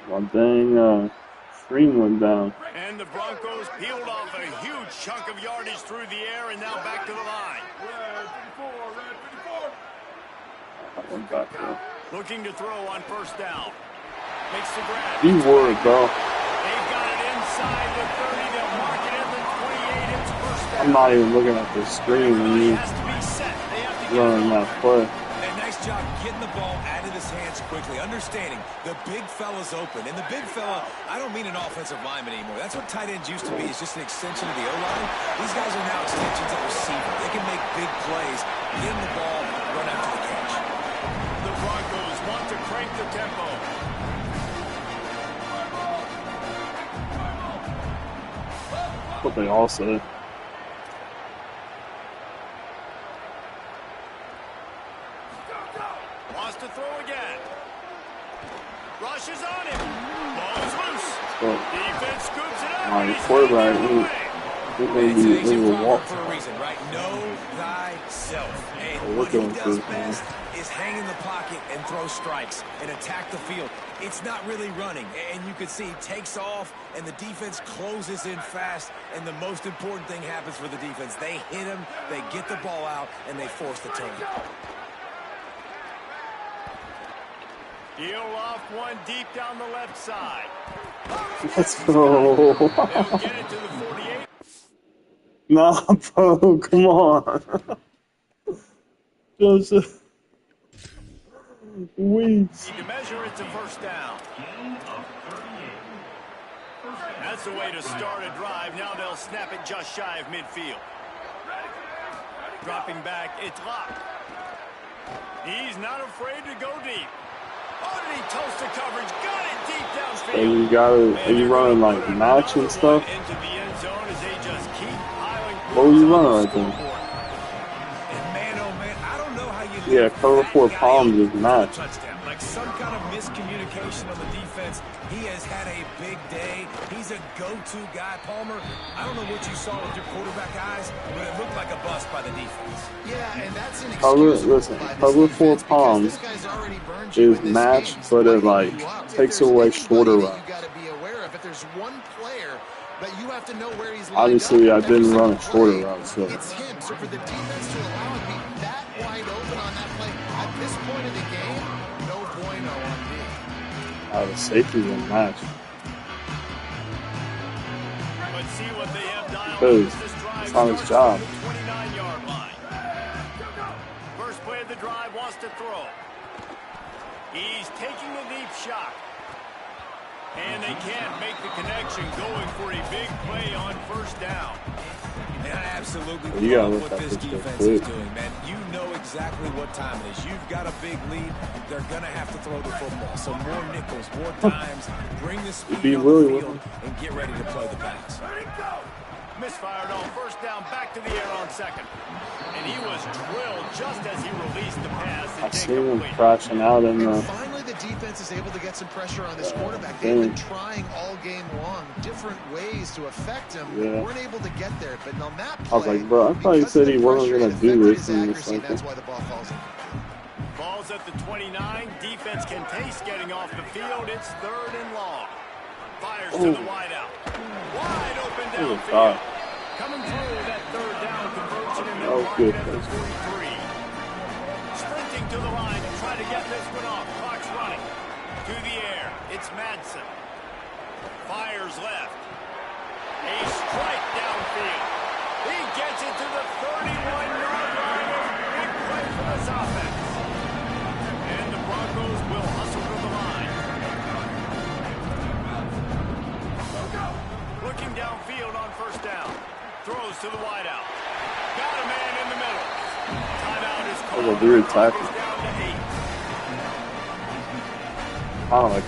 One dang screen went down. And the Broncos peeled off a huge chunk of yardage through the air and now back to the line. I went back there. Looking to throw on first down. Makes the grab. Be worried, bro. They've got it inside the 30. They'll mark it at the 28. It's first down. I'm not even looking at the screen when you running that play. And nice job getting the ball out of his hands quickly, understanding the big fella's open. And the big fella, I don't mean an offensive lineman anymore. That's what tight ends used to be. It's just an extension of the O-line. These guys are now extensions of receiver. They can make big plays, get him the ball, run after the catch. The Broncos want to crank the tempo. What they all said. Wants to throw again. Rushes on him. Ball is loose. Defense scoops it up. My quarterback, he will walk for a reason, right? Know thyself. And we're what he going does through, best is hang in the pocket and throw strikes and attack the field. It's not really running, and you can see he takes off, and the defense closes in fast, and the most important thing happens for the defense. They hit him, they get the ball out, and they force the turnover. Deal off one deep down the left side. Let's go. They'll get it to the 48. Nah, bro, come on. Joseph. Need to measure it to first down. That's the way to start a drive. Now they'll snap it just shy of midfield. Dropping back, it's locked. He's not afraid to go deep. Oh, did he toast the coverage? Got it deep downfield. And you gotta, are you running like match and stuff? Into the end zone as they just keep piling. What were you running right there? And man, oh man, I don't know how you do Yeah, cover 4 palms is match. touchdown. Like some kind of miscommunication on the defense. He has had a big day. He's a go-to guy. Palmer, I don't know what you saw with your quarterback eyes, but it looked like a bust by the defense. Yeah, and that's an Listen, cover 4 palms is match, but it like takes away shorter routes. You got to be aware of it. There's one player, but you have to know where he's Obviously, I didn't run a shorter route, so. It's him. So for the defense to allow him to be that wide open on that play at this point in the game, no bueno on D. The safety will match. But see what they have dialed Because this drive. it's on his job. 29-yard line. First play of the drive, wants to throw. He's taking a deep shot. And they can't make the connection, going for a big play on first down. And I absolutely You gotta love look what at this this defense quick. is doing, man. You know exactly what time it is. You've got a big lead. They're going to have to throw the football. So more nickels, more dimes. Bring the speed on the field and get ready to play the pass. Misfired on first down, back to the air on second. And he was drilled just as he released the pass. I see him crashing out in the. Finally, the defense is able to get some pressure on this quarterback. They've been trying all game long different ways to affect him. Yeah. Weren't able to get there, but on that play, I was like, bro, I thought he said he wasn't gonna do this in the second. That's why the ball falls in. Ball's at the 29. Defense can taste getting off the field. It's 3rd and long. Fires to the wideout. Wide open downfield. Coming through that 3rd down conversion and they'll mark it at the 43. Sprinting to the line to try to get this one off. Clock's running. To the air. It's Madsen. Fires left. A strike downfield. He gets it to the 31-yard line. Big play for this offense. And the Broncos will hustle to the line. Looking downfield on first down. Throws to the wideout. Got a man in the middle. Timeout is called. Oh, weird tackle. Down to 8. I don't like.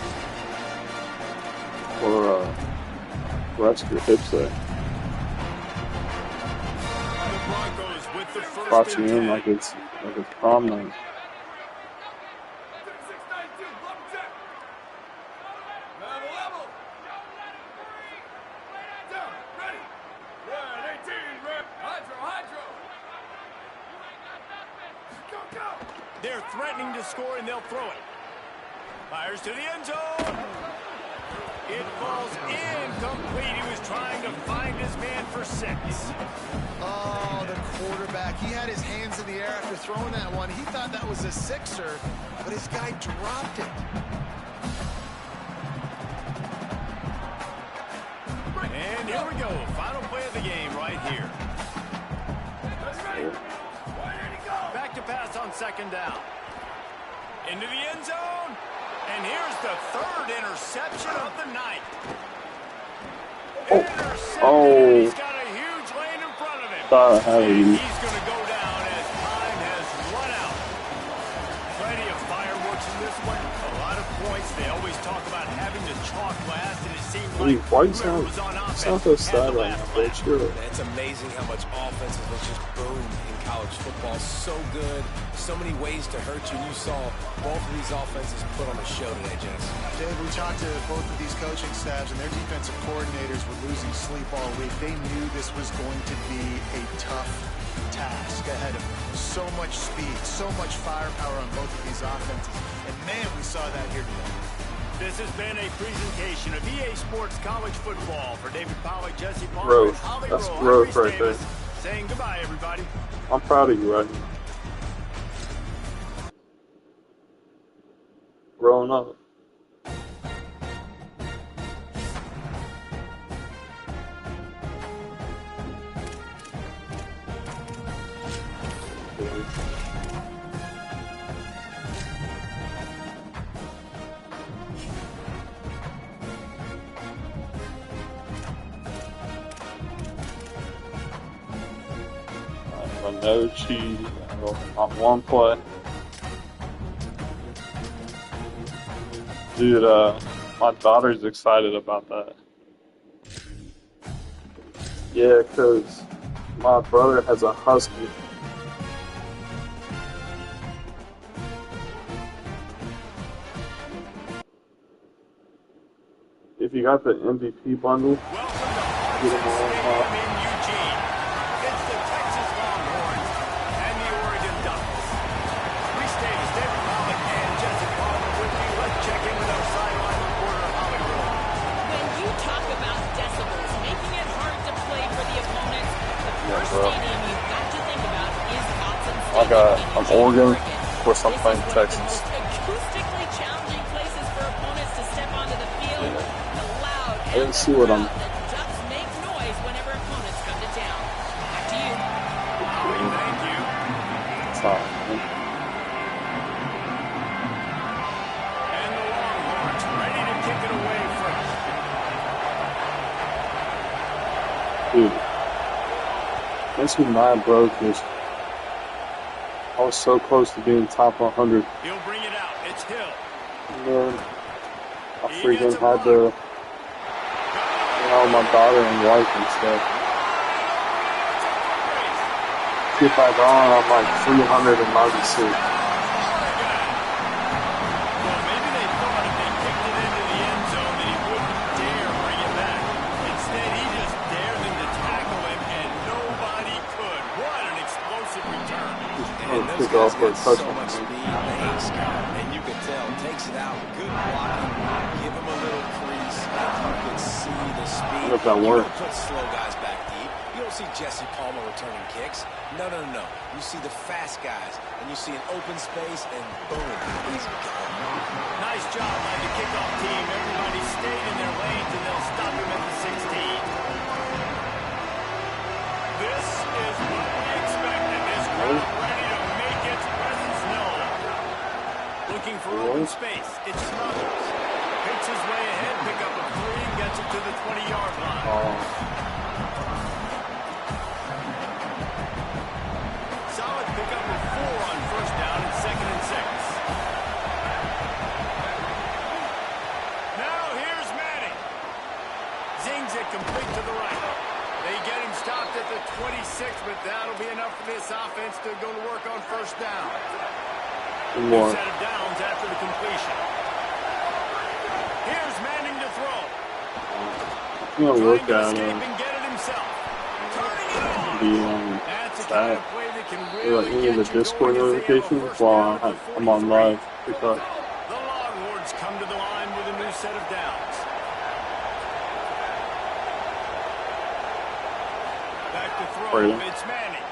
Or rest your hips there. The Broncos with the first Crossing and in 10. like it's prom night. They're threatening to score, and they'll throw it. Fires to the end zone. It falls incomplete. He was trying to find his man for 6. Oh, the quarterback. He had his hands in the air after throwing that one. He thought that was a 6er, but his guy dropped it. And here we go. Final play of the game right here. Back to pass on 2nd down. Into the end zone. And here's the 3rd interception of the night. Intercepted. He's got a huge lane in front of him. And he's going to go down as time has run out. Plenty of fireworks in this one. A lot of points. They always talk about having to chalk last, and it seems like whoever was on offense had the last play. It's amazing how much offenses have just boomed in college football. So good. So many ways to hurt you. And you saw both of these offenses put on a show today, Jess. Dave, we talked to both of these coaching staffs, and their defensive coordinators were losing sleep all week. They knew this was going to be a tough task ahead of them. So much speed, so much firepower on both of these offenses. And, man, we saw that here today. This has been a presentation of EA Sports College Football. For David Pollack, Jesse Palmer, and Holly That's Rowe, growth right Davis, there. saying goodbye, everybody. I'm proud of you, right? Growing up. No cheese on one play. Dude, my daughter's excited about that. Yeah, because my brother has a husky. If you got the MVP bundle, get them all. I'm Oregon, of course I'm playing Texas. Acoustically challenging places for opponents to step onto the field. The loud I didn't see what I'm. the ducks make noise whenever opponents come to town. Back to you. Thank you. It's not. And the Longhorns ready to kick it away first. Dude, makes me mad, bro, because I was so close to being top 100. He'll bring it out. It's Hill. And then I freaking had to, my daughter and wife and stuff. Get back on, I'm like 396. Well, maybe they thought if they kicked it into the end zone that he wouldn't dare bring it back. Instead, he just dared them to tackle him, and nobody could. What an explosive return. And those guys got so much speed, and you can tell, takes it out, good blocking, give him a little crease, you can see the speed. If that works. You don't put slow guys back deep. You don't see Jesse Palmer returning kicks. No. You see the fast guys, and you see an open space, and boom, he's gone. Nice job by the kickoff team. Everybody stayed in their lanes, and they'll stop him at the 16. This is what we expected. This crowd ready to make its presence known. Looking for open space. It's Smothers. Picks his way ahead, pick up a 3, and gets it to the 20-yard line. Solid pickup of 4 on first down and 2nd and 6. Now here's Manning. Zings it complete to the right. They get him stopped at the 26, but that'll be enough for this offense to go to work on first down. New set of downs after the completion. Here's Manning to throw. I'm gonna look Trying to at escape and get it himself. Turning it on. That's a kind of play that can really any of the get you Discord going as they notifications go first while down at the I'm on 43. live. Because The Longhorns come to the line with a new set of downs. Back to throw. Brady. It's Manning.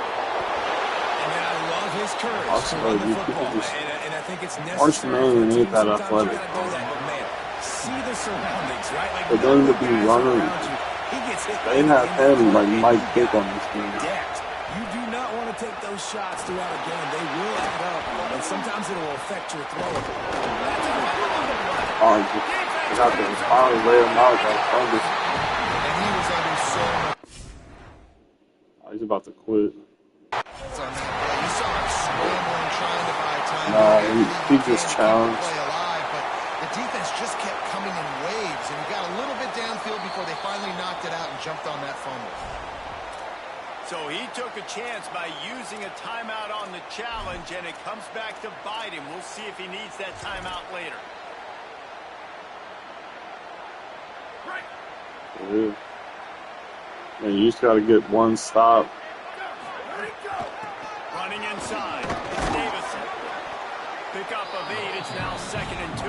And I love his courage Also, to run the you football, people just and I think it's necessary. Arch Manning ain't that Sometimes athletic. you gotta do that, but man, see the surroundings, right? Like For them to be guys running, around you, he gets hit they right have in the him like foot, Mike and Vick you on this game. decked. You do not want to take those shots throughout a game. They will add up, and sometimes it will affect your throw. Oh, I got to finally lay him out. And he was under so much. Oh, he's about to quit. On that play. You saw him scrambling, trying to buy time. No, he just challenged. Play alive, but the defense just kept coming in waves, and he got a little bit downfield before they finally knocked it out and jumped on that fumble. So he took a chance by using a timeout on the challenge, and it comes back to bite him. We'll see if he needs that timeout later. Yeah. Man, you just got to get one stop. Running inside. It's Davison. Pick up of 8. It's now 2nd and 2.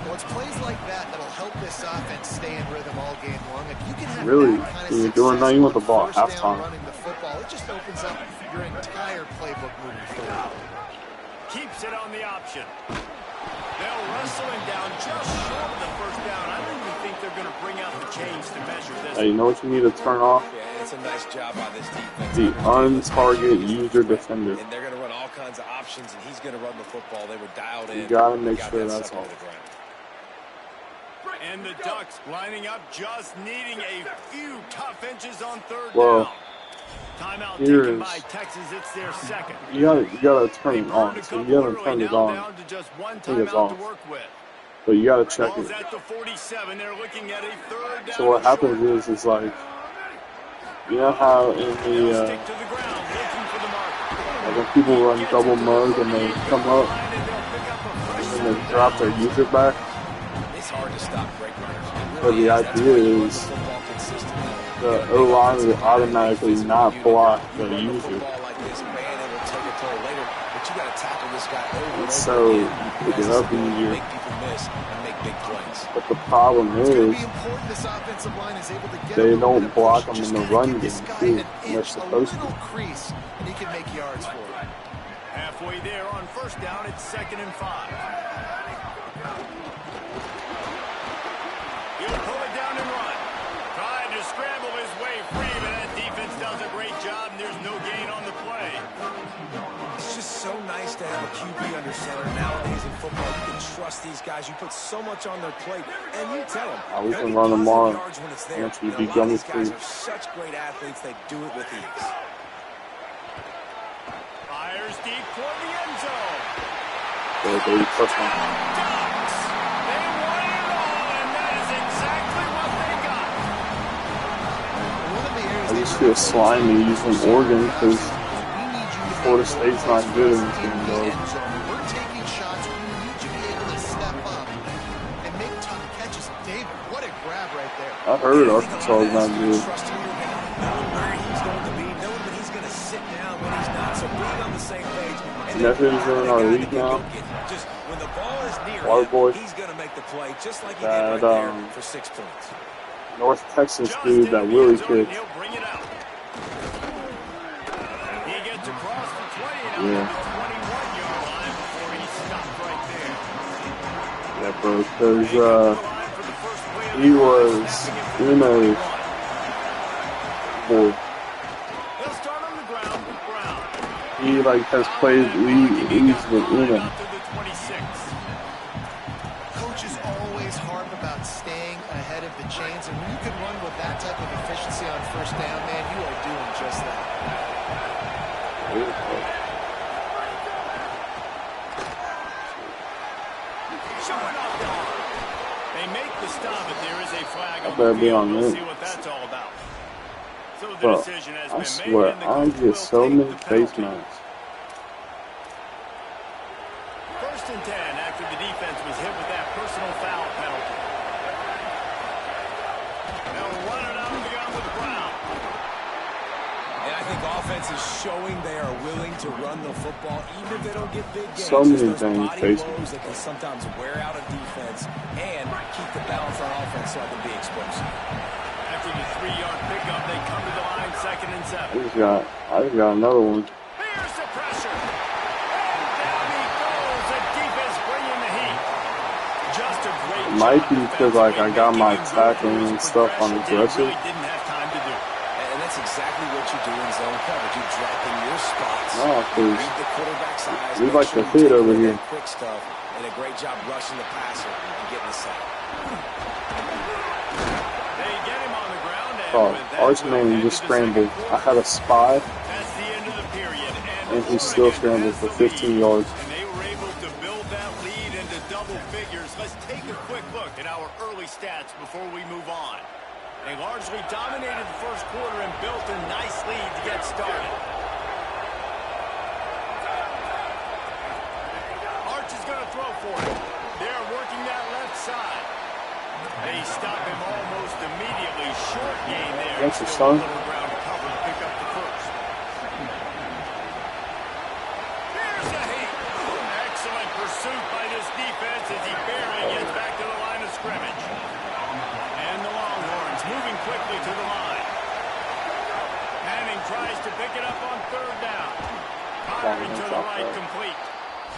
Well, it's plays like that that'll help this offense stay in rhythm all game long. If you can have Really, that kind of you're doing success nothing with the on ball first halftime. down running the football, it just opens up your entire playbook moving forward. Keeps it on the option. They'll wrestle him down just short of the first down. I don't even think they're going to bring out the chains to measure this. Hey, you know what you need to turn off? Yeah, it's a nice job by this defense. The untarget user defender. And they're going to run all kinds of options, and he's going to run the football. They were dialed in. You gotta make Got sure that that's stuff on off. the ground. And the Ducks lining up, just needing a few tough inches on 3rd Well, down. Timeout here taken is- by Texas. It's their 2nd. You gotta turn They it burned on. a So couple you haven't early, turned it now on. down to just one think it's timeout off. to work with. But you gotta check Ball's it. at the 47. They're looking at a 3rd down. So what and happens short. is like, you know how in They'll the stick to the ground, looking for the marker. like when people run double mug and they come up and they drop their user back. It's hard to stop break runners. It So really the is. That's why idea you run the is football consistently. the O-line will automatically not block the You run the user. football like this, man, it will take a toll later. But you got to tackle this guy over and over So again. you pick it up easier. Make people miss and make big plays. But the problem It's going to is be important this offensive line is able to get they a little don't bit of block push. them in Just the gotta run give this game, guy too, an and they're inch, supposed a to. little crease, and he can make yards for it. Halfway there on 1st down. It's 2nd and 5. He'll pull it down and run. Tried to scramble his way free, but that defense does a great job, and there's no gain on the play. It's just so nice to have a QB under center nowadays in football. You can trust these guys. You put so much on their plate, and you tell them. We they'll can get run them positive on. yards when it's I there. want you to And be a lot of gummy these guys free. are such great athletes. They do it with ease. Fires deep toward the end zone. So they touchdown. Ducks! They won it all, and that is exactly what they got. One of the areas I just feel slimy using Oregon because Florida State's not good in this game, though. We're taking shots. We need you to be able to step up and make tough catches. David, what a grab right there. I heard Arkansas is not good. Trusting your guy, knowing where he's going to be, knowing when he's going to sit down, when he's not. So being on the same page. And then Nephews are in our league now. Just when the ball is near Water him, boy. he's going to make the play just like he That, did right there for 6 points. North Texas Just dude in that the Willie end zone, and kicked. he'll bring it out. He gets across the 20 and Yeah. out to the 21-yard line before he stopped right there. Yeah, bro, because They got the line for the first play of the he drive, was snapping it for the Uno's 21. boy. He'll start on the ground with Brown. He like has played leagues with Uno. Out to the 26. Coaches always harp about staying ahead of the chains, and when you can run with that type of efficiency on 1st down, man, you are doing just that. Showing off the arm. They make the stop, but there is a flag on better the be field. on We'll this. see what that's all about. So the Bro, decision has I been swear, made, and the I coach get will so take many the face penalty. masks. 1st and 10 after the defense was hit with that personal foul penalty. They'll run it out and beyond with Brown. And I think offense is showing they are willing to run the football, even if they don't get big gains. So many Those things body facing. blows that can sometimes wear out a defense and keep the balance on offense so I can be explosive. After the 3-yard pickup, they come to the line, 2nd and 7. I just got another one. Here's the pressure. And down he goes. The defense bringing the heat. Just a great It might job be because like I got my defensively, tackling making and his stuff on progression. He aggressive. really didn't have time to do it. And that's exactly what you do in zone coverage. You drop in your spots. No, You 'cause read the quarterback's eyes. we make like sure to you hit take over away here. that quick stuff, and a great job rushing the passer and getting the sack. They get him on the ground, and Oh, with that, Arch we'll Manning head just to the second scrambled. quarter. I had a spy, That's the end of the period, and he still Oregon scrambled has for the 15 lead, yards. and they were able to build that lead into double figures. Let's take a quick look at our early stats before we move on. They largely dominated the first quarter and built a nice lead to get started. Arch is going to throw for it. They're working that left side. They stop him almost immediately. Short gain there. That's your Still a son? little ground to cover to pick up the first. Here's a heat. Excellent pursuit by this defense as he barely gets back to the line of scrimmage. And the Longhorns moving quickly to the line. Manning tries to pick it up on 3rd down. Firing to the right, complete.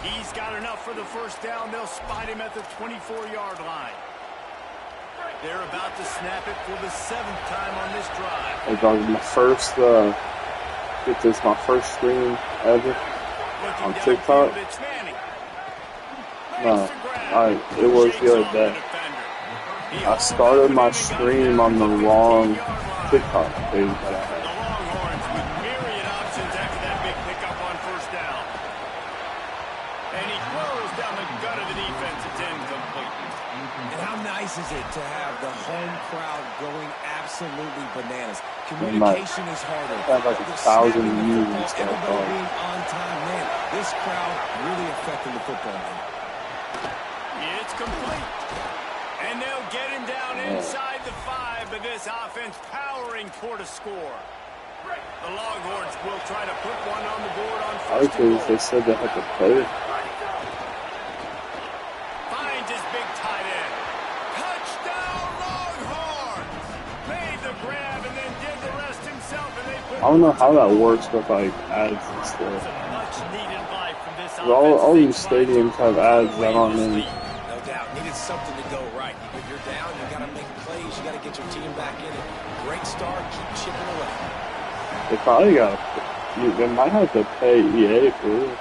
He's got enough for the first down. They'll spot him at the 24-yard line. They're about to snap it for the 7th time on this drive. Hey, dog, my first my first stream ever on TikTok. Downfield, it's Manning. No, Makes the grab. it was Shakes the other off day. the defender. He I hauled started that my one in and got it stream down on to the 15-yard wrong line. TikTok page that I had. The Longhorns with myriad options after that big pickup on 1st down. And he throws down the gut of the defense. It's incomplete. And how nice is it to have the home crowd going absolutely bananas? Might Communication is harder. have like The 1,000 snapping the views football, and stuff, everybody dog. being on time. Man, this crowd really affecting the football game. It's complete. And they'll get him down inside the 5, but this offense powering toward a score. The Longhorns will try to put one on the board on 1st and Because goal. they said they had to pay. Finds his big tight end. Touchdown Longhorns! Made the grab and then did the rest himself, and they put I don't know how that works with like ads and some stuff. much needed life from this 'Cause all offense. these stadiums have ads that aren't in. No doubt. Needed something to go right. If you're down, you got to make plays. You got to get your team back in it. Great start. Keep chipping away. They probably got. They might have to pay EA for it.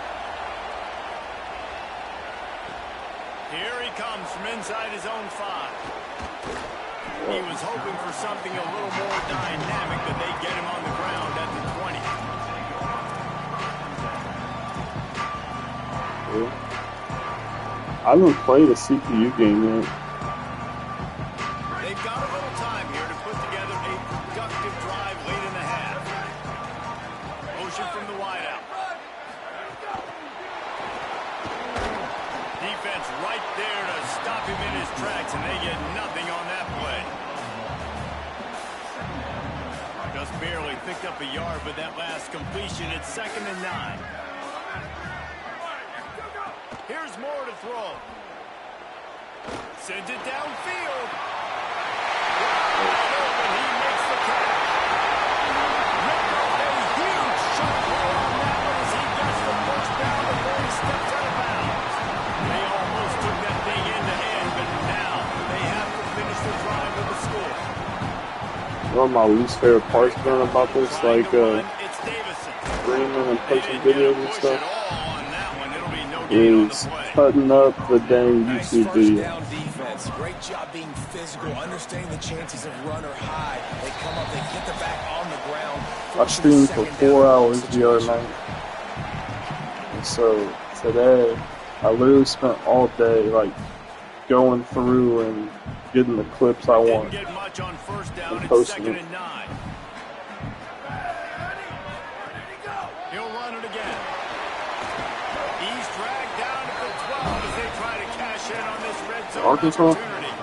Here he comes from inside his own 5. He was hoping for something a little more dynamic, but they get him on the ground at the 20. I haven't played a CPU game yet. They've got a little time here to put together a productive drive late in the half. Motion from the wideout. Defense right there to stop him in his tracks, and they get nothing on that play. Just barely picked up a yard with that last completion. It's 2nd and 9. Here's more to throw. Sends it downfield. Wide open, he makes the catch. Ricker, a huge shot play on that one as he gets the first down before he steps out of bounds. They almost took that thing end to end, but now they have to finish the drive with a score. One of my least favorite parts about this, like It's Davison. streaming and They posting didn't get a videos and push stuff, at all on that one. It'll be no gain on the is play. cutting up the dang Nice YouTube first video. down defense. Great job being physical, understanding the chances of run or high. They come up, they get the back on the ground. I streamed for 4 hours the other night. And so today, I literally spent all day like going through and getting the clips I Didn't want. get much on 1st down. And It's posting 2nd it. and 9. He'll run it again. He's dragged down at the 12 as they try to cash in on this red zone Arkansas? opportunity.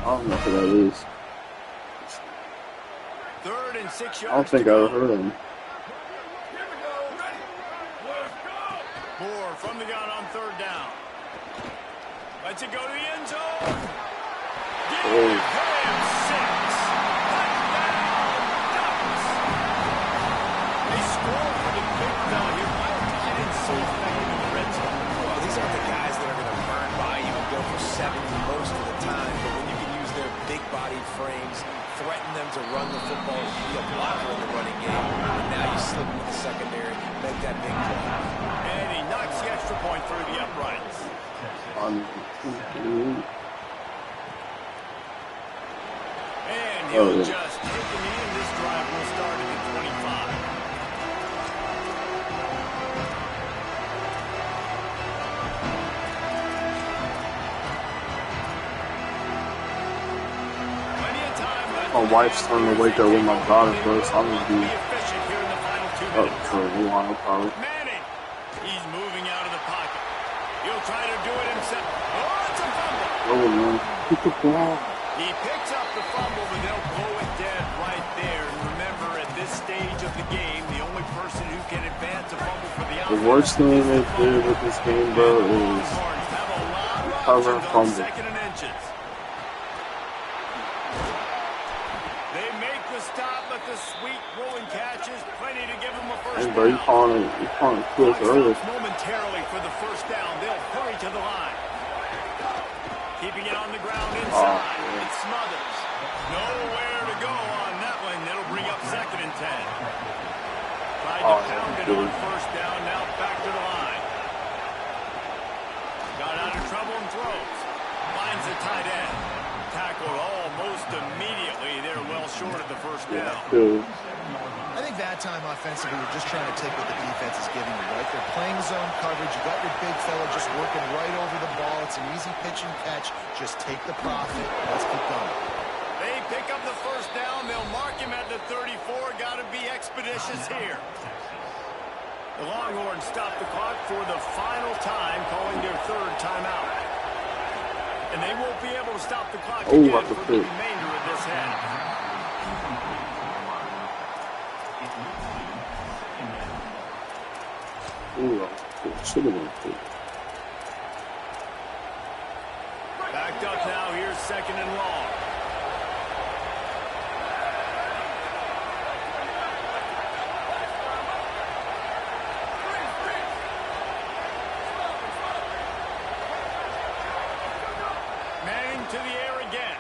I don't know who that is. 6 I don't yards think to I go. ever heard him. Moore from the gun on 3rd down. Lets it go to the end zone. Give Oh. him 6. Touchdown, Ducks. They score for the big fella here. Why are tight ends so effective in the red zone? Well, these aren't the guys that are going to burn by you and go for 70 most of the time, but when you can use their big-bodied frames, threaten them to run the football, be a blocker in the running game, and now you slip into the secondary, make that big play. And he knocks the extra point through the uprights. And he'll just take the knee, and this drive will start at the 25. Plenty of time left. My wife's starting to wake up with my daughter, bro, so I'm gonna Be be efficient here in the final 2 up minutes. for a while, probably. Manning, he's moving out of the pocket. He'll try to do it himself. Oh, it's a fumble. Oh, man. Pick the ball. He picks up the fumble, but they'll blow it dead right there. And remember, at this stage of the game, the only person who can advance a fumble for the The offense worst thing is they the did with this game, bro, is Longhorns have a lot of recover options on fumble. 2nd and inches. They make the stop, but the sweet rolling catch is plenty to give them a first Hey, bro, you down. calling quick Clock early. stops momentarily for the first down. They'll hurry to the line. Keeping it on the ground inside. It smothers. Nowhere to go on that one. That'll bring up 2nd and 10. Tried to pound it on first down. Now back to the line. Got out of trouble and throws. Finds the tight end. Tackled almost immediately. They're well short of the first down. Dude. I think that time offensively, you're just trying to take what the defense is giving you, right? They're playing zone coverage. You got your big fella just working right over the ball. It's an easy pitch and catch. Just take the profit. Let's keep going. They pick up the first down. They'll mark him at the 34. Got to be expeditious here. The Longhorns stop the clock for the final time, calling their 3rd timeout. And they won't be able to stop the clock again what the for the fuck? remainder of this half. Ooh, it should have been quick. Backed up now. Here's 2nd and long. Manning to the air again.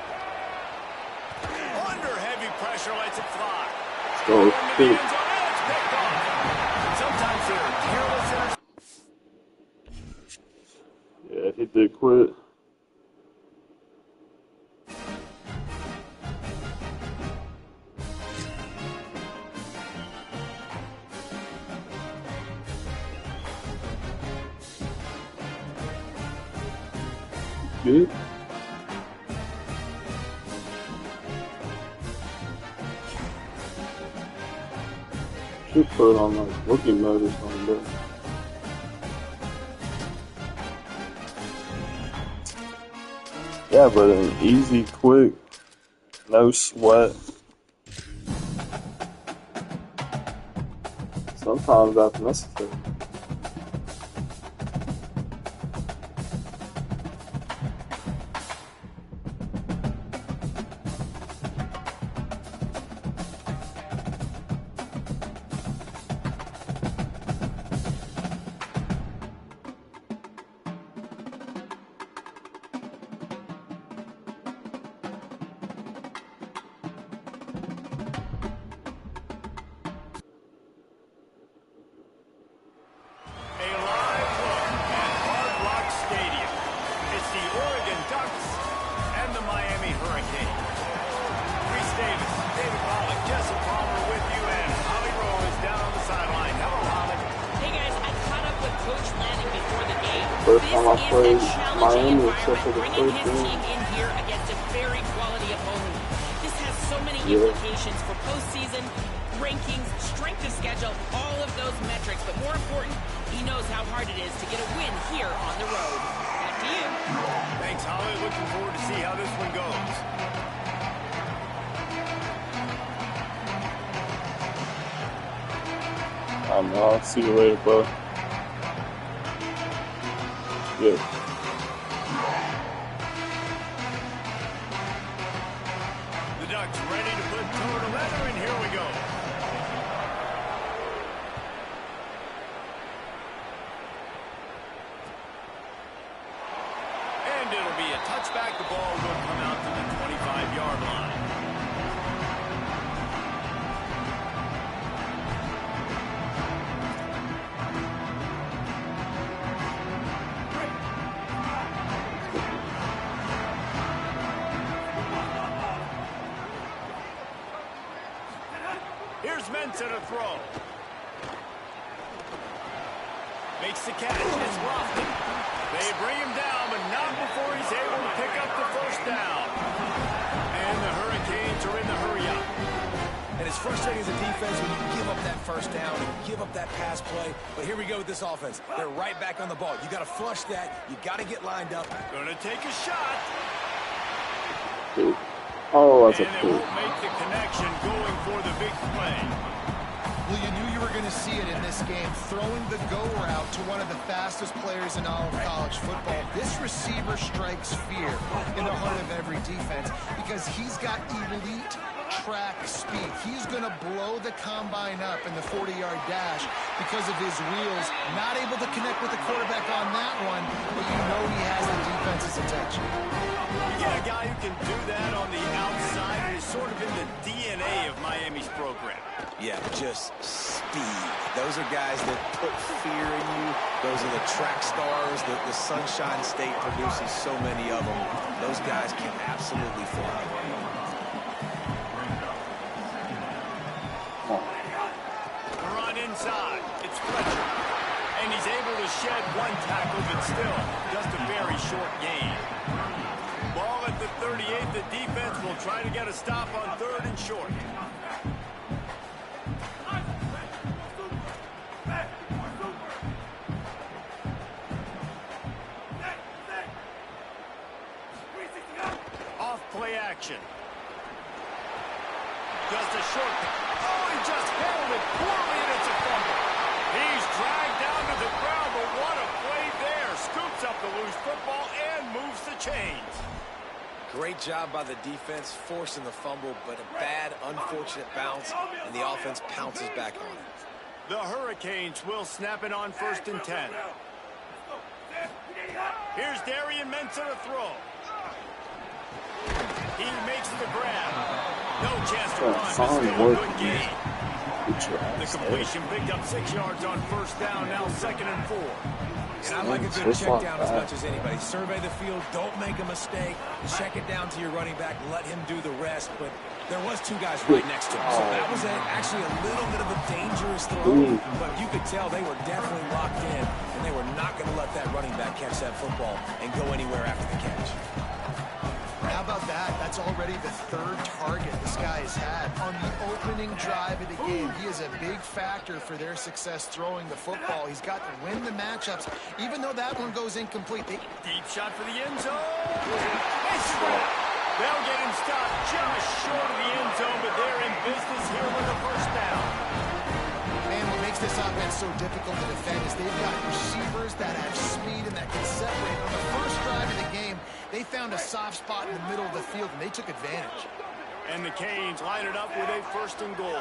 Under heavy pressure, lets it fly. So Into the quick. end zone, and it's picked off. Sometimes they're careless interceptions. Yeah, he did quit. Good. Should put it on like looking mode or something, bro. Yeah, but an easy, quick, no sweat. Sometimes that's necessary. A live look at Hard Rock Stadium. It's the Oregon Ducks and the Miami Hurricanes. Reese Davis, David Pollock, Jesse Palmer with you, and Holly Rowe is down on the sideline. Hello, Holly. Hey guys, I caught up with Coach Lanning before the game. First This time I is played a challenging Miami, except for environment, the bringing first his game. team in here against a very quality opponent. This has so many Yeah. implications for postseason, rankings, strength of schedule, all of those metrics. But more important, he knows how hard it is to get a win here on the road. Back to you. Thanks, Holly. Looking forward to see how this one goes. I'll see you later, bro. Yeah. The Ducks ready to put toe to leather, and here we go. And it'll be a touchback. The ball will come out to the 25-yard line. Here's Mensah to throw. Makes the catch. It's Lofton. They bring him down, but not before he's able to pick up the first down. And the Hurricanes are in the hurry-up. And it's frustrating as a defense when you give up that first down and give up that pass play. But here we go with this offense. They're right back on the ball. You got to flush that. You got to get lined up. Gonna take a shot. Oh, that's a And they pick. won't make the connection going for the big play. Well, you knew you were going to see it in this game, throwing the go route to one of the fastest players in all of college football. This receiver strikes fear in the heart of every defense because he's got elite track speed. He's going to blow the combine up in the 40-yard dash because of his wheels. Not able to connect with the quarterback on that one, but you know he has the defense's attention. You get a guy who can do that on the outside, and is sort of in the DNA of Miami's program. Yeah, just speed. Those are guys that put fear in you. Those are the track stars that the Sunshine State produces so many of them. Those guys can absolutely fly. The run inside. It's Fletcher. And he's able to shed one tackle, but still just a very short gain. Ball at the 38. The defense will try to get a stop on 3rd and short. Off play action. Just a short. Oh, he just handled it poorly, and it's a fumble. He's dragged down to the ground, but what a play there. Scoops up the loose football and moves the chains. Great job by the defense, forcing the fumble, but a bad, unfortunate bounce, and the offense pounces back on it. The Hurricanes will snap it on 1st and 10. Here's Darian Mensah to throw. He makes the grab. No chance to run, but still a good gain. The completion picked up 6 yards on 1st down, now 2nd and 4. And I like a good check down as much as anybody. Survey the field, don't make a mistake. Check it down to your running back, let him do the rest. But there was 2 guys right next to him, so that was actually a little bit of a dangerous throw. But you could tell they were definitely locked in, and they were not going to let that running back catch that football and go anywhere after the catch. How about that? That's already the 3rd target this guy has had on the opening drive of the game. He is a big factor for their success throwing the football. He's got to win the matchups, even though that one goes incomplete. Deep shot for the end zone. They'll get him stopped just short of the end zone, but they're in business here with a 1st down. Man, what makes this offense so difficult to defend is they've got receivers that have speed and that can separate. On the first drive of the game, they found a soft spot in the middle of the field, and they took advantage. And the Canes line it up with a 1st and goal.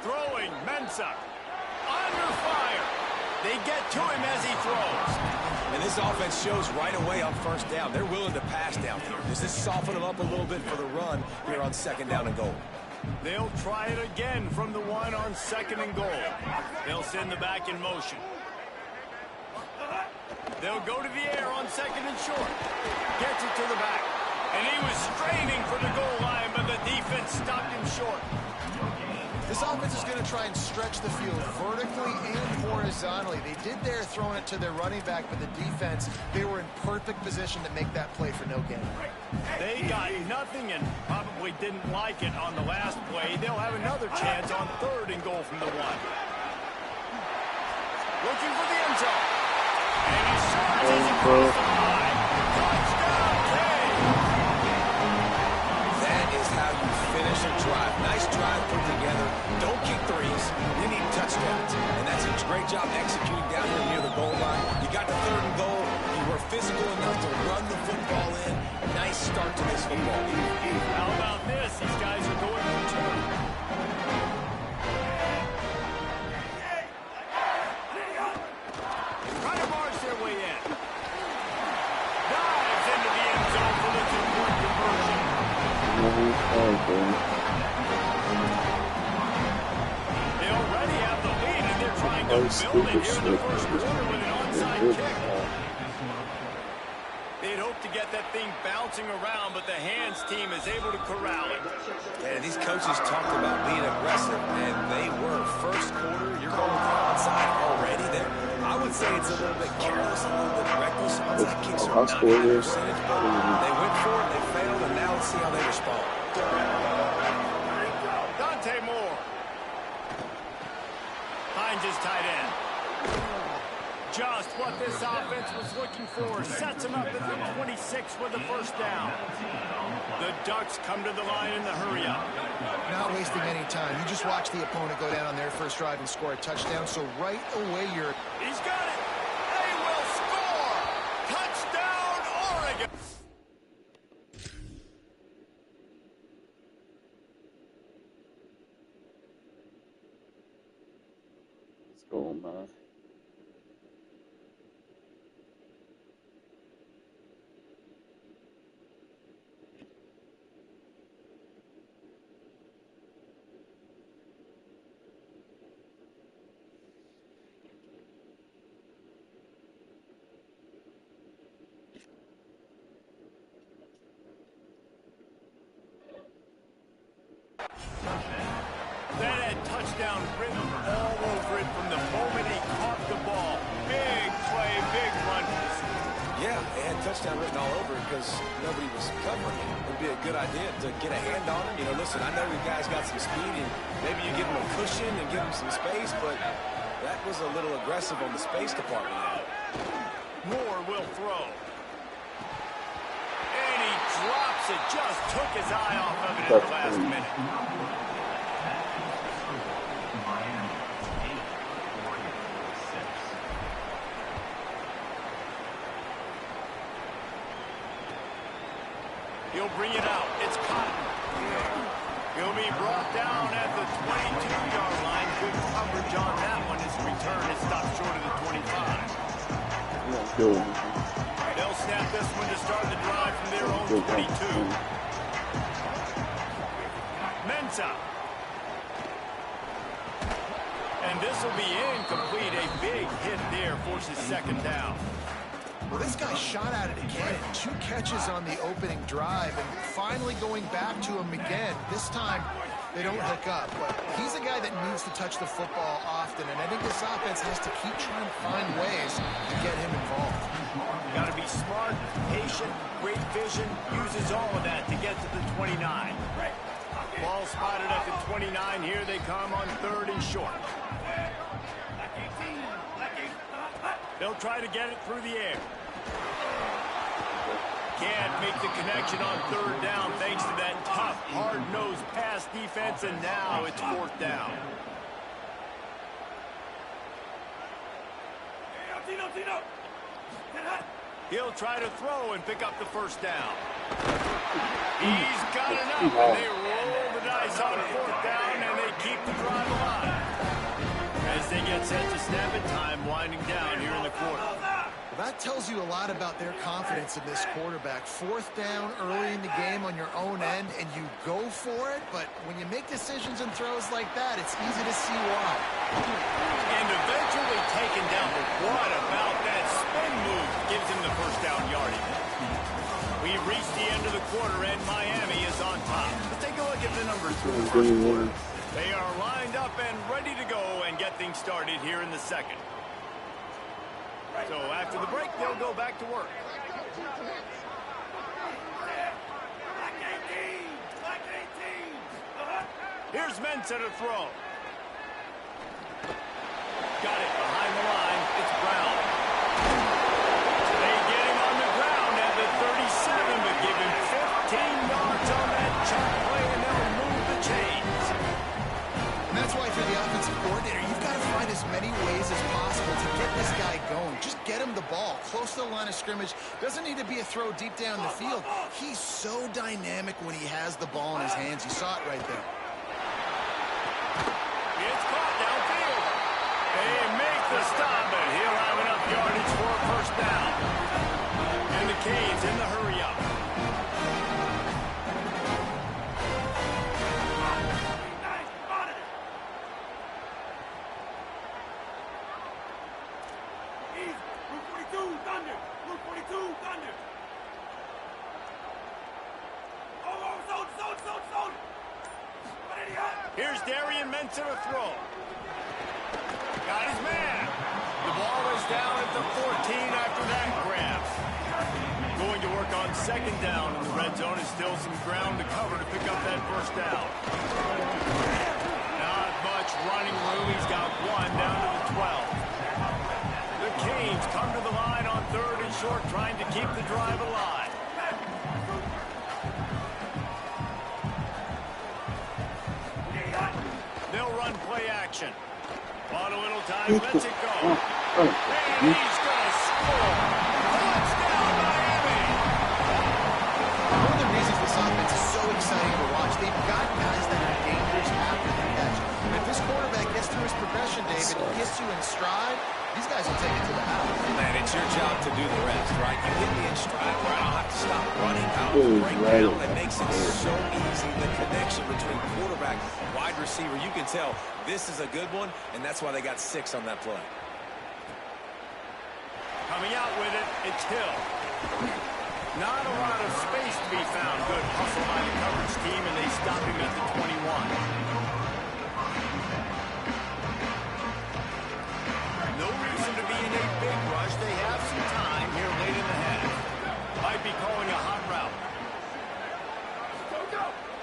Throwing, Mensah. Under fire. They get to him as he throws. And this offense shows right away on 1st down. They're willing to pass down here. Does this soften them up a little bit for the run here on 2nd down and goal? They'll try it again from the 1 on 2nd and goal. They'll send the back in motion. They'll go to the air on 2nd and short. Gets it to the back. And he was straining for the goal line, but the defense stopped him short. This offense is going to try and stretch the field vertically and horizontally. They did there throwing it to their running back, but the defense, they were in perfect position to make that play for no gain. They got nothing and probably didn't like it on the last play. They'll have another chance on 3rd and goal from the 1. Looking for the end zone. And he surges it across the line. Touchdown, Canes! That is drive. Nice drive put together. Don't kick threes. You need touchdowns. And that's a great job executing down here near the goal line. You got the 3rd and goal. You were physical enough to run the football in. Nice start to this football game. How about this? These guys are going for 2. Try to march their way in. Dives into the end zone for the 2-point conversion. They already have the lead, and they're trying to build it here in the first quarter with an onside kick. They'd hope to get that thing bouncing around, but the hands team is able to corral it. And these coaches talked about being aggressive, and they were. First quarter, you're going for onside already there. I would say it's a little bit careless, a little bit reckless. Onside kicks are not high percentage, but they went for it, they failed, and now let's see how they respond. Dante Moore finds his tight end. Just what this offense was looking for. Sets him up at the 26 with the first down. The Ducks come to the line in the hurry-up. Not wasting any time. You just watch the opponent go down on their first drive and score a touchdown, so right away you're... He's got it! They will score! Touchdown, Oregon! Let's go, man. That had touchdown written all over it from the moment he caught the ball. Big play, big run. Yeah, they had touchdown written all over it because nobody was covering it. It would be a good idea to get a hand on him. You know, listen, I know you guys got some speed, and maybe you give him a cushion and give him some space, but that was a little aggressive on the space department. Moore will throw. And he drops it. Just took his eye off of it at the last minute. He'll bring it out. It's Cotton. He'll be brought down at the 22-yard line. Good coverage on that one. His return is stopped short of the 25. They'll snap this one to start the drive from their own 22. Mensah. And this will be incomplete. A big hit there forces 2nd down. Well, this guy shot at it again. 2 catches on the opening drive, and finally going back to him again. This time, they don't hook up. But he's a guy that needs to touch the football often, and I think this offense has to keep trying to find ways to get him involved. Got to be smart, patient, great vision. Uses all of that to get to the 29. Ball spotted at the 29. Here they come on 3rd and short. They'll try to get it through the air. Can't make the connection on 3rd down thanks to that tough, hard-nosed pass defense, and now it's 4th down. He'll try to throw and pick up the first down. He's got enough, and they roll the dice on 4th down, and they keep the drive alive. As they get set to snap it, time winding down here in the quarter. Well, that tells you a lot about their confidence in this quarterback. 4th down early in the game on your own end, and you go for it, but when you make decisions and throws like that, it's easy to see why. And eventually taken down, but what about that spin move gives him the first down yardage? We've reached the end of the quarter, and Miami is on top. Let's take a look at the numbers for the first quarter. They are lined up and ready to go and get things started here in the 2nd. So after the break, they'll go back to work. Here's Mensah to throw. Got it behind the line. It's Brown. They get him on the ground at the 37, but give him 15 yards on that chop play, and they'll move the chain. get him the ball close to the line of scrimmage. Doesn't need to be a throw deep down the field. He's so dynamic when he has the ball in his hands. You saw it right there. It's caught downfield. They make the stop, but he'll have enough yardage for a first down. And the Canes in the hurry up. Here's Darian Mensa to throw. Got his man. The ball is down at the 14 after that grab. Going to work on second down in the red zone. Is still some ground to cover to pick up that first down. Not much running room. He's got one down to the 12. The Canes come to the line on third and short, trying to keep the drive alive. They'll run play action. On a little time, lets it go. And he's going to score. Touchdown, Miami! One of the reasons this offense is so exciting to watch, they've got guys that are dangerous after the catch. And if this quarterback gets through his progression, David, and gets you in stride, these guys will take it to the house. Man, it's your job to do the rest, right? You get me in stride where I don't have to stop running. I don't break down. It makes it so easy. The connection between quarterback, wide receiver, you can tell this is a good one, and that's why they got 6 on that play. Coming out with it, it's Hill. Not a lot of space to be found. Good hustle by the coverage team, and they stop him at the 21. No reason to be in a big rush. They have some time here late in the half. Might be calling a hot route.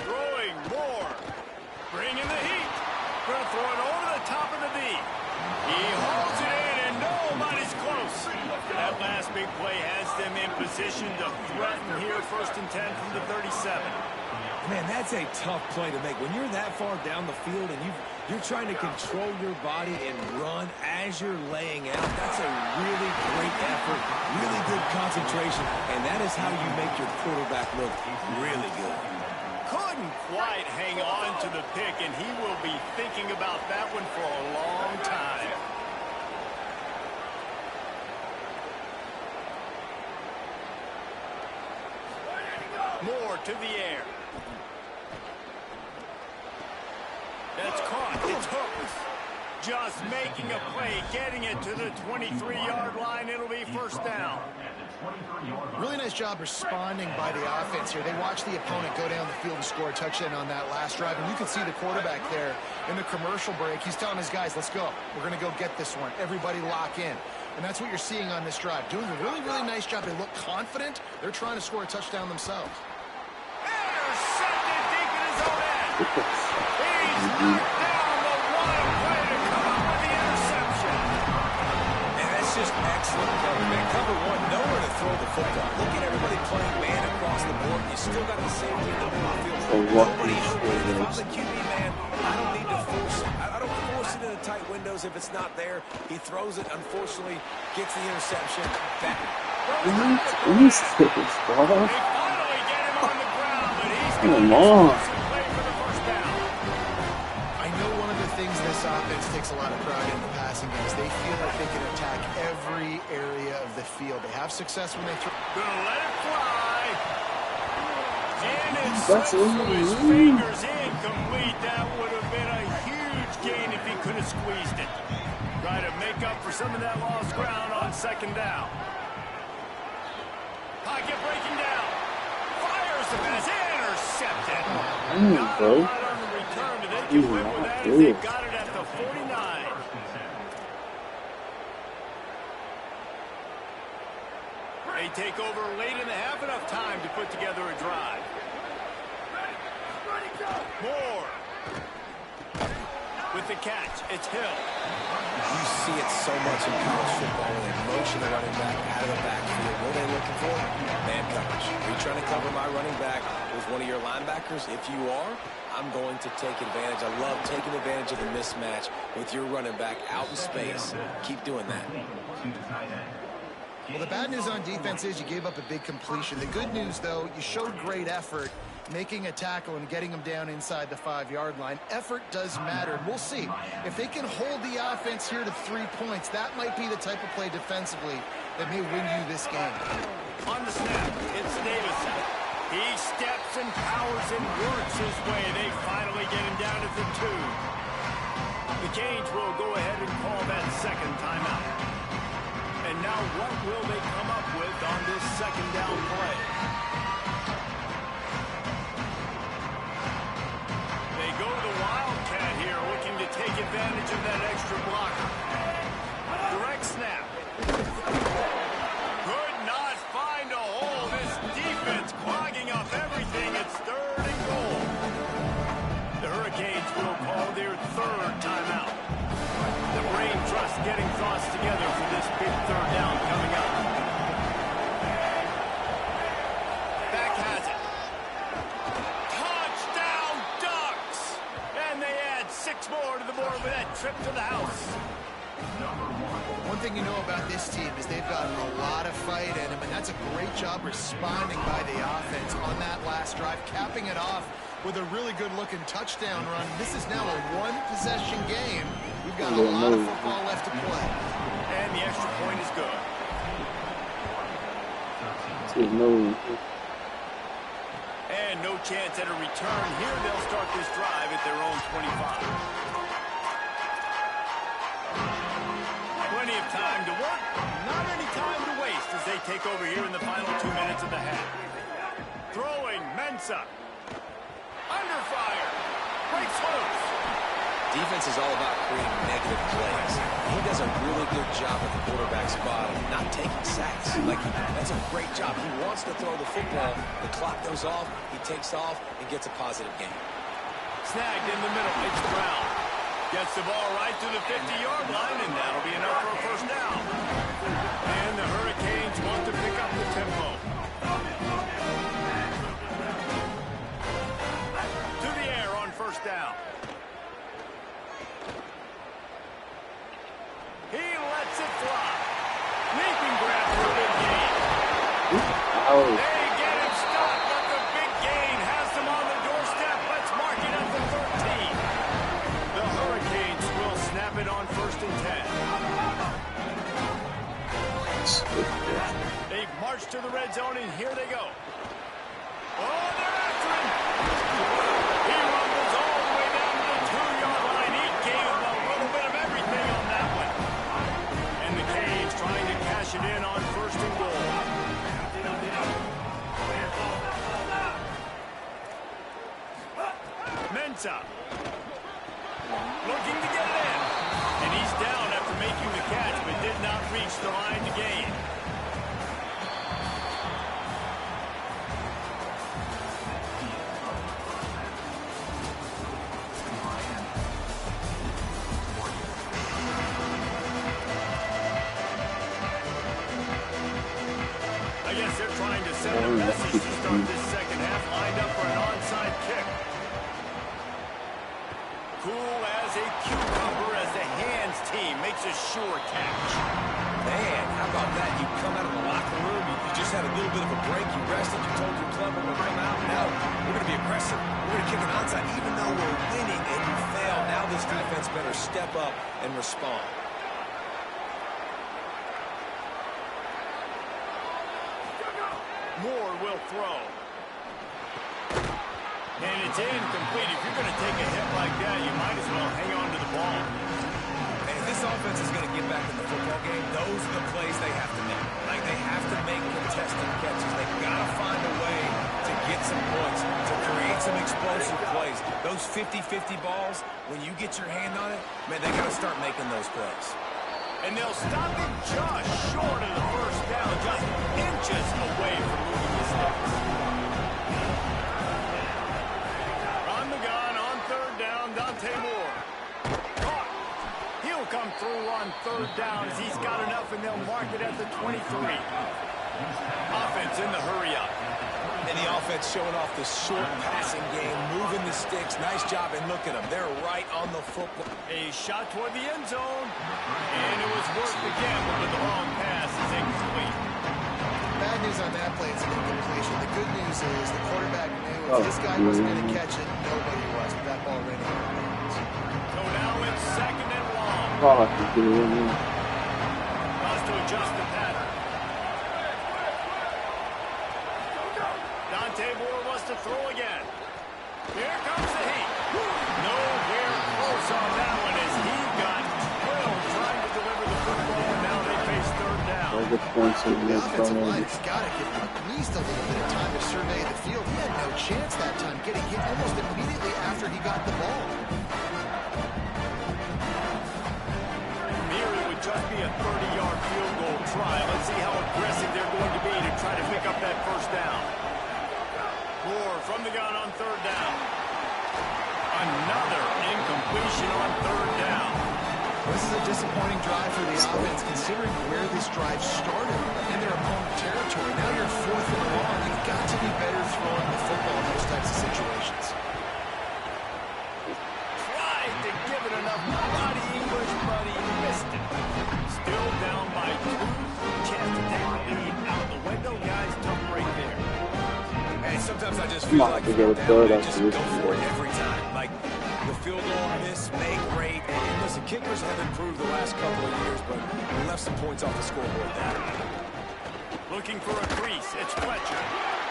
Throwing more. Bringing the heat. Going to throw it over the top of the D. He holds it in, and nobody's close. That last big play has them in position to threaten here, 1st and 10 from the 37. Man, that's a tough play to make. When you're that far down the field and you're trying to control your body and run as you're laying out, that's a really great effort, really good concentration, and that is how you make your quarterback look really good. Couldn't quite hang on to the pick, and he will be thinking about that one for a long time. Moore to the air. That's caught. It's hooked. Just making a play, getting it to the 23-yard line. It'll be first down. Really nice job responding by the offense here. They watched the opponent go down the field and score a touchdown on that last drive. And you can see the quarterback there in the commercial break. He's telling his guys, let's go. We're going to go get this one. Everybody lock in. And that's what you're seeing on this drive. Doing a really, really nice job. They look confident. They're trying to score a touchdown themselves. Intercepted deep in his own end. He's knocked down the one play to come up with the interception. And that's just excellent cover, man. Cover one, nowhere to throw the football. Look at everybody playing man across the board. You still got the safety in the middle of the field. Nobody open. If I'm the QB, man, I don't need to force it. I don't force it into tight windows if it's not there. He throws it, unfortunately, gets the interception. Back. What is this, bro? They finally get him on the ground, but he's going Come to on. play for the first down. I know one of the things this offense takes a lot of pride in the passing game is they feel like they can attack every area of the field. They have success when they throw. Gonna let it fly. And it That's slips through his it. fingers. Incomplete. That would have been a huge gain if he could have squeezed it. Try to make up for some of that lost ground on second down. Pocket breaking down. Fires the pass. Intercepted. Not a bro. lot on the return, but they can live with that as they got it at the 49. They take over late in the half, enough time to put together a drive. Moore. With the catch, it's Hill. You see it so much in college football when they motion the running back out of the backfield. What are they looking for? Man coverage. Are you trying to cover my running back with one of your linebackers? If you are, I'm going to take advantage. I love taking advantage of the mismatch with your running back out in space. Keep doing that. Well, the bad news on defense is you gave up a big completion. The good news, though, you showed great effort making a tackle and getting them down inside the 5-yard line. Effort does matter, and we'll see. If they can hold the offense here to 3 points, that might be the type of play defensively that may win you this game. On the snap, it's Davison. He steps and powers and works his way. They finally get him down at the 2. The Canes will go ahead and call that second timeout. And now what will they come up with on this second down play? They go to the Wildcat here, looking to take advantage of that extra blocker. Direct snap. Could not find a hole. This defense clogging up everything. It's 3rd and goal. The Hurricanes will call their 3rd timeout. The brain trust getting thoughts together for this big 3rd down coming up. Back has it. Touchdown Ducks! And they add 6 more to the board with that trip to the house. One thing you know about this team is they've got a lot of fight in them, and that's a great job responding by the offense on that last drive, capping it off with a really good-looking touchdown run. This is now a 1-possession game. We've got a lot of football left to play. And the extra point is good. And no chance at a return. Here they'll start this drive at their own 25. Plenty of time to work, not any time to waste as they take over here in the final 2 minutes of the half. Throwing, Mensah. Under fire. Breaks loose. Defense is all about creating negative plays. He does a really good job at the quarterback spot of not taking sacks. That's a great job. He wants to throw the football. The clock goes off. He takes off and gets a positive gain. Snagged in the middle. It's Brown. Gets the ball right to the 50-yard line, and that'll be enough for a first down. And the Hurricanes want to pick up the tempo. To the air on first down. He lets it fly. Leaping grab for a big gain. They get him stopped, but the big gain has them on the doorstep. Let's mark it at the 13. The Hurricanes will snap it on 1st and 10. They've marched to the red zone, and here they go. Oh, they're after him. He rumbles all the way down to the 2-yard line. He gave him a little bit of everything on that one. And the Canes trying to cash it in on 1st and goal. Mensah. Looking to get it in. And he's down after making the catch, but did not reach the line to gain. I guess they're trying to send a message to start this second half, lined up for an onside kick. Cool as a cucumber as the hands team makes a sure catch. Man, how about that? You come out of the locker room, you just had a little bit of a break, you rested, you told your club we're going to come out. Now we're going to be aggressive. We're going to kick an onside. Even though we're winning and you fail, now this defense better step up and respond. Moore will throw. And it's incomplete. If you're going to take a hit like that, you might as well hang on to the ball. And if this offense is going to get back in the football game, those are the plays they have to make. They have to make contested catches. They've got to find a way to get some points, to create some explosive plays. Those 50-50 balls, when you get your hand on it, man, they got to start making those plays. And they'll stop him just short of the first down, just inches away from moving the sticks. On the gun, on 3rd down, Dante Moore. Caught. He'll come through on 3rd down as he's got enough, and they'll mark it at the 23. Offense in the hurry-up. And the offense showing off the short passing game, moving the sticks. Nice job, and look at them. They're right on the football. A shot toward the end zone, and it was worth the gamble, but the long pass is incomplete. news on that play, it's an incompletion. The good news is the quarterback knew if this guy wasn't going to catch it, nobody was with that ball running out of bounds. So now it's 2nd and long. Thought I could get it in there. Has to adjust the pattern. Dante Moore wants to throw again. Here comes the heat. Nowhere close on that one as he got drilled trying to deliver the football. Now they face 3rd down. I get points in The this offensive line game. has got to give him at least a little bit of time to survey the field. He had no chance that time, getting hit almost immediately after he got the ball. Here it would just be a 30-yard field goal try. Let's see how aggressive they're going to be to try to pick up that 1st down. Moore from the gun on 3rd down. Another incompletion on 3rd down. This is a disappointing drive for the offense, considering where this drive started in their opponent territory. Now you're 4th and long. You've got to be better throwing the football in those types of situations. Tried to give it enough body English, but he missed it. Still down by 2. Chance to take the lead out the window. Guys, tough break there. And sometimes I just feel like go third they just after go this. for it every time. Like the field goal miss, make great. And listen, kickers have improved the last couple of years, but we left some points off the scoreboard there. Looking for a crease. It's Fletcher.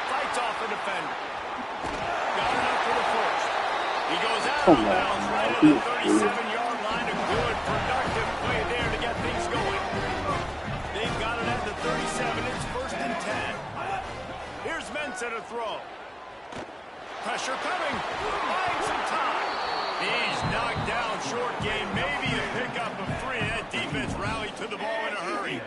Fights off a defender. Got enough for the 1st. He goes out of bounds right at the 37-yard line. A good, productive play there to get things going. They've got it at the 37. It's 1st and 10. Here's Mensah to throw. Pressure coming. Buying some time. He's knocked down short game. Maybe a pickup of 3. That defense rallied to the ball in a hurry.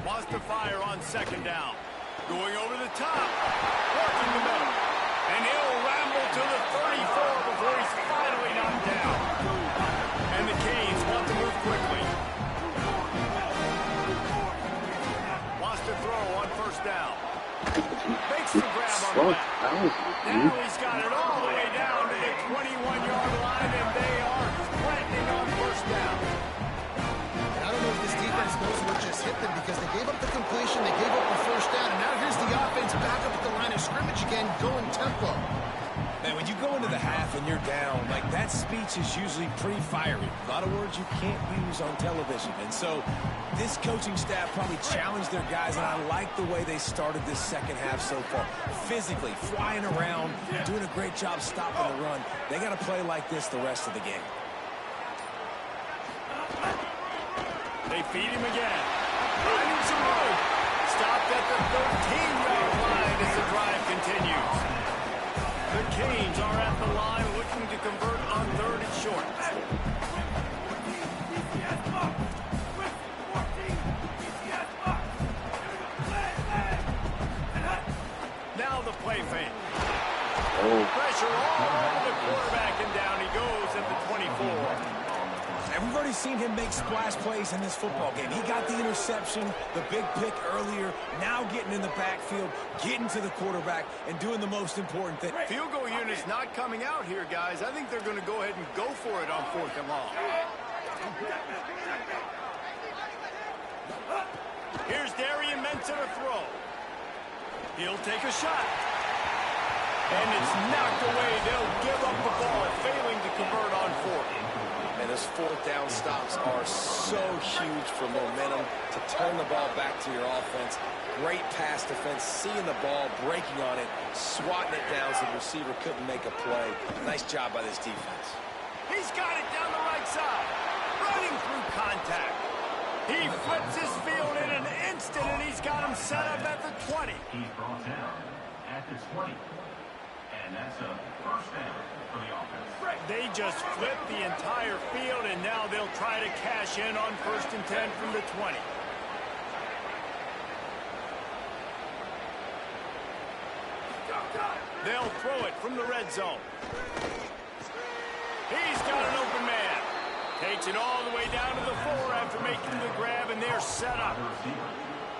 Wants to fire on 2nd down. Going over the top. Working the middle. And he'll ramble to the 34 before he's finally knocked down. And the Canes want to move quickly. Wants to throw on 1st down. Makes the grab on the left. Now he's got it all the way down to the 21-yard line, and they are threatening on 1st down. I don't know if this defense knows what just hit them because they gave up the completion, they gave up the 1st down, and now here's the offense back up at the line of scrimmage again, going tempo. Man, when you go into the half and you're down, like that speech is usually pretty fiery. A lot of words you can't use on television. And so this coaching staff probably challenged their guys, and I like the way they started this 2nd half so far. Physically, flying around, doing a great job stopping the run. They got to play like this the rest of the game. They feed him again. Finding some room. Stopped at the 13-yard line as the drive continues. The Canes are at the line looking to convert on 3rd and short. Now the play fake. Pressure all over the quarterback, and down he goes at the 24. And we've already seen him make splash plays in this football game. He got the interception, the big pick earlier, now getting in the backfield, getting to the quarterback, and doing the most important thing. Field goal unit's not coming out here, guys. I think they're going to go ahead and go for it on 4th and long. Here's Darian Mensah to throw. He'll take a shot. And it's knocked away. They'll give up the ball, failing to convert on 4th. And those 4th down stops are so huge for momentum to turn the ball back to your offense. Great pass defense, seeing the ball, breaking on it, swatting it down so the receiver couldn't make a play. Nice job by this defense. He's got it down the right side, running through contact. He flips his field in an instant, and he's got him set up at the 20. He's brought down at the 20. And that's a 1st down for the offense. They just flipped the entire field, and now they'll try to cash in on 1st and 10 from the 20. They'll throw it from the red zone. He's got an open man. Takes it all the way down to the 4 after making the grab, and they're set up.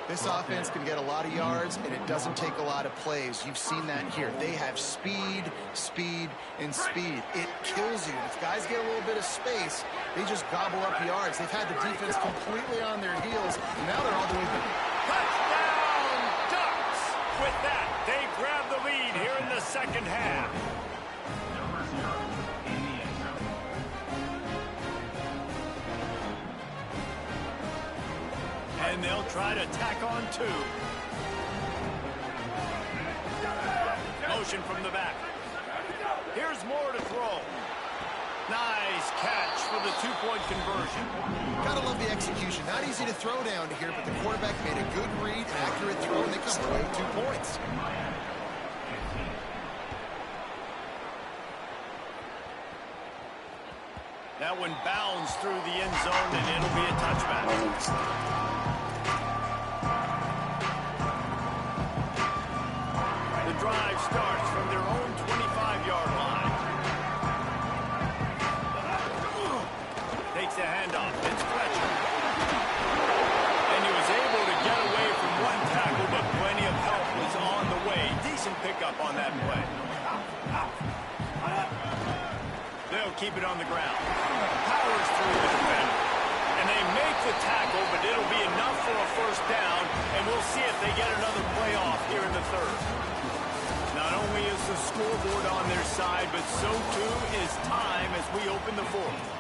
This offense can get a lot of yards, and it doesn't take a lot of plays. You've seen that here. They have speed, speed, and speed. It kills you. If guys get a little bit of space, they just gobble up yards. They've had the defense completely on their heels, and now they're all the way back. Touchdown, Ducks! With that, they grab the lead here in the second half. Number 0 in the end zone. And they'll try to tack on 2. Motion from the back. Here's more to throw. Nice catch for the 2-point conversion. Gotta love the execution. Not easy to throw down here, but the quarterback made a good read, accurate throw, and they come away with 2 points. That one bounds through the end zone, and it'll be a touchback. The drive starts from their own 25-yard line. Takes the handoff. It's Fletcher. And he was able to get away from 1 tackle, but plenty of help was on the way. Decent pickup on that play. They'll keep it on the ground. Powers through the defender. And they make the tackle, but it'll be enough for a first down, and we'll see if they get another play off here in the third. Not only is the scoreboard on their side, but so too is time as we open the fourth.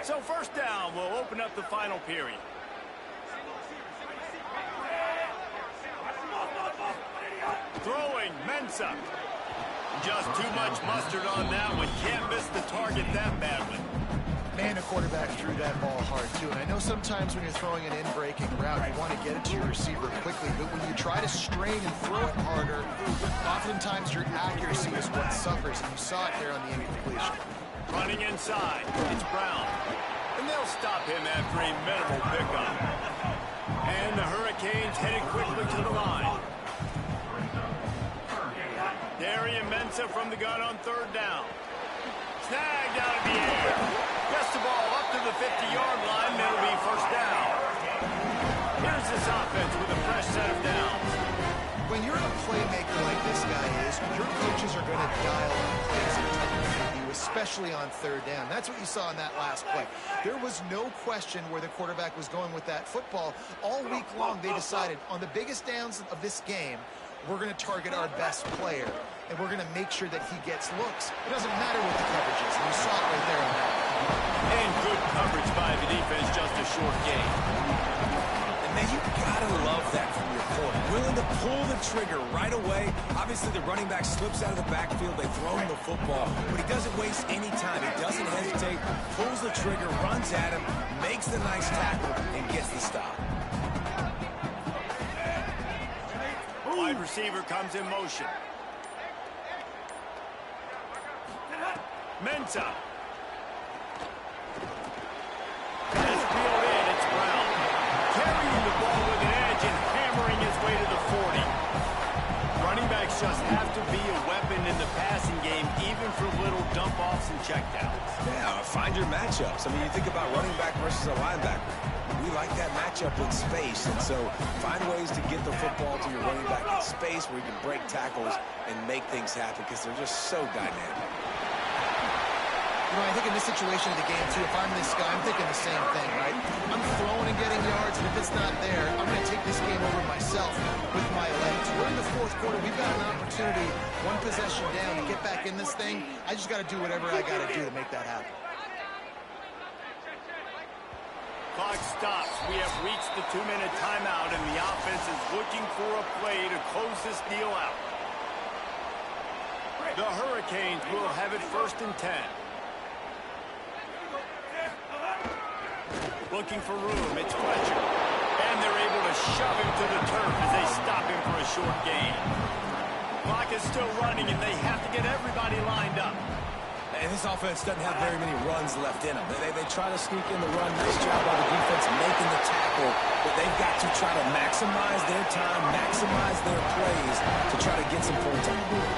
So first down will open up the final period. Throwing, Mensah. Just too much mustard on that one. Can't miss the target that badly. Man, the quarterback threw that ball hard, too. And I know sometimes when you're throwing an in-breaking route, you want to get it to your receiver quickly. But when you try to strain and throw it harder, oftentimes your accuracy is what suffers. And you saw it there on the incompletion. Running inside. It's Brown. And they'll stop him after a minimal pickup. And the Hurricanes headed quickly to the line. Darian Mensah from the gun on third down. Snagged out of the air. Gets the ball up to the 50-yard line. That'll be first down. Here's this offense with a fresh set of downs. When you're a playmaker like this guy is, your coaches are going to dial up plays that fit you, especially on third down. That's what you saw in that last play. There was no question where the quarterback was going with that football. All week long, they decided on the biggest downs of this game, we're going to target our best player, and we're going to make sure that he gets looks. It doesn't matter what the coverage is, and you saw it right there on that. And good coverage by the defense, just a short gain. And man, you gotta love that from your corner. Willing to pull the trigger right away. Obviously, the running back slips out of the backfield. They throw him the football, but he doesn't waste any time. He doesn't hesitate, pulls the trigger, runs at him, makes the nice tackle, and gets the stop. Wide receiver comes in motion. Mensah. Has reeled in. It's Brown. Carrying the ball with an edge and hammering his way to the 40. Running backs just have to be a weapon in the passing game, even for little dump-offs and checkdowns. Yeah, find your matchups. I mean, you think about running back versus a linebacker. We like that matchup in space, and so find ways to get the football to your running back in space where you can break tackles and make things happen because they're just so dynamic. You know, I think in this situation of the game, too, if I'm this guy, I'm thinking the same thing, right? I'm throwing and getting yards, and if it's not there, I'm going to take this game over myself with my legs. We're in the fourth quarter. We've got an opportunity, one possession down, to get back in this thing. I just got to do whatever I got to do to make that happen. Clock stops. We have reached the 2-minute timeout, and the offense is looking for a play to close this deal out. The Hurricanes will have it 1st and 10. Looking for room, it's Fletcher. And they're able to shove him to the turf as they stop him for a short gain. Clock is still running, and they have to get everybody lined up. And this offense doesn't have very many runs left in them. They try to sneak in the run. Nice job by the defense making the tackle. But they've got to try to maximize their time, maximize their plays to try to get some points on the board.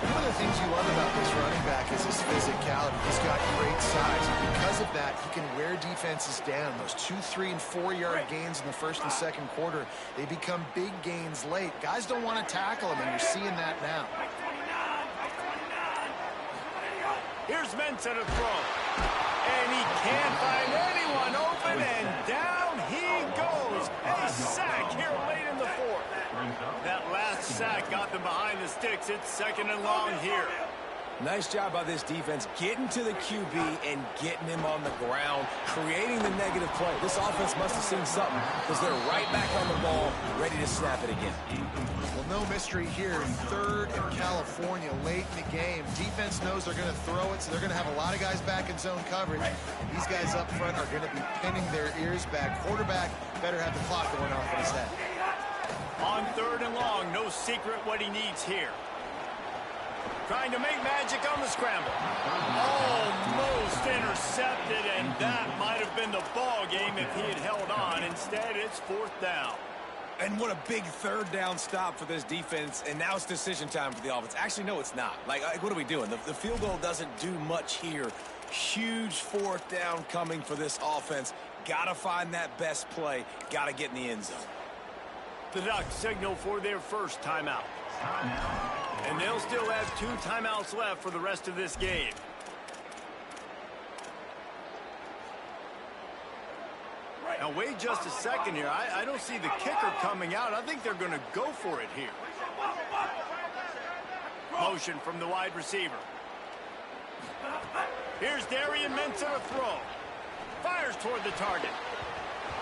One of the things you love about this running back is his physicality. He's got great size, and because of that, he can wear defenses down. Those 2, 3, and 4-yard gains in the first and second quarter, they become big gains late. Guys don't want to tackle him, and you're seeing that now. Here's Mensa to throw. And he can't find anyone open, and down he goes. A sack here late in the fourth. That last sack got them behind the sticks. It's 2nd and long here. Nice job by this defense getting to the QB and getting him on the ground, creating the negative play. This offense must have seen something because they're right back on the ball, ready to snap it again. Well, no mystery here. 3rd in California late in the game. Defense knows they're going to throw it, so they're going to have a lot of guys back in zone coverage. These guys up front are going to be pinning their ears back. Quarterback better have the clock going off in his head. On 3rd and long, no secret what he needs here. Trying to make magic on the scramble. Almost intercepted, and that might have been the ball game if he had held on. Instead, it's 4th down. And what a big 3rd down stop for this defense, and now it's decision time for the offense. Actually, no, it's not. Like what are we doing? The field goal doesn't do much here. Huge 4th down coming for this offense. Got to find that best play. Got to get in the end zone. The Ducks signal for their first timeout. And they'll still have 2 timeouts left for the rest of this game. Now, wait just a second here. I don't see the kicker coming out. I think they're going to go for it here. Motion from the wide receiver. Here's Darian Mensa to throw. Fires toward the target.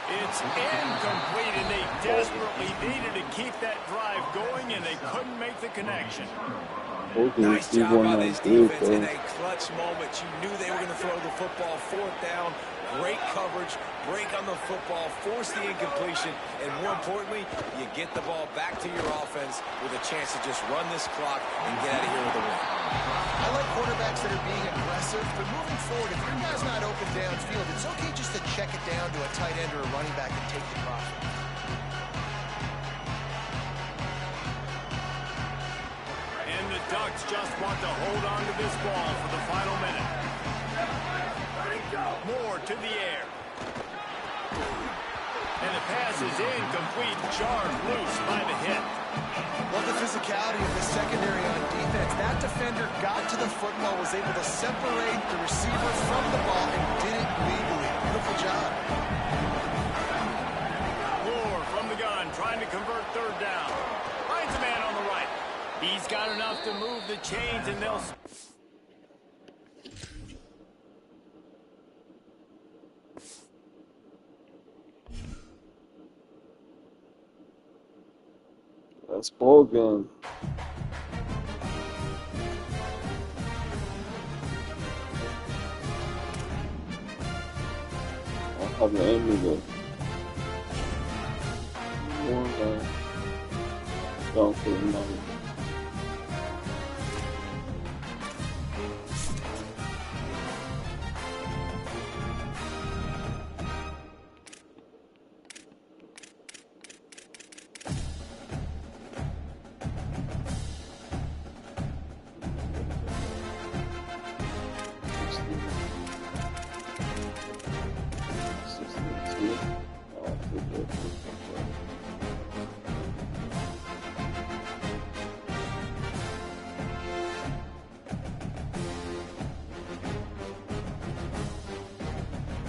It's incomplete, and they desperately needed to keep that drive going, and they couldn't make the connection. Nice job by this defense in a clutch moment. You knew they were going to throw the football. 4th down, great coverage, break on the football, force the incompletion, and more importantly, you get the ball back to your offense with a chance to just run this clock and get out of here with a win. I like quarterbacks that are being aggressive, but moving forward, if your guy's not open downfield, it's okay just to check it down to a tight end or a running back and take the profit. And the Ducks just want to hold on to this ball for the final minute. Moore to the air. And the pass is incomplete, jarred loose by the hit. Well, the physicality of the secondary on defense. That defender got to the football, was able to separate the receiver from the ball, and did it legally. Beautiful job. Moore from the gun, trying to convert 3rd down. Finds a man on the right. He's got enough to move the chains, and they'll... That's ball game. I'll have the end of it. Don't for the money.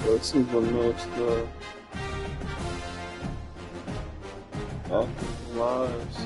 Let's see the next active lives.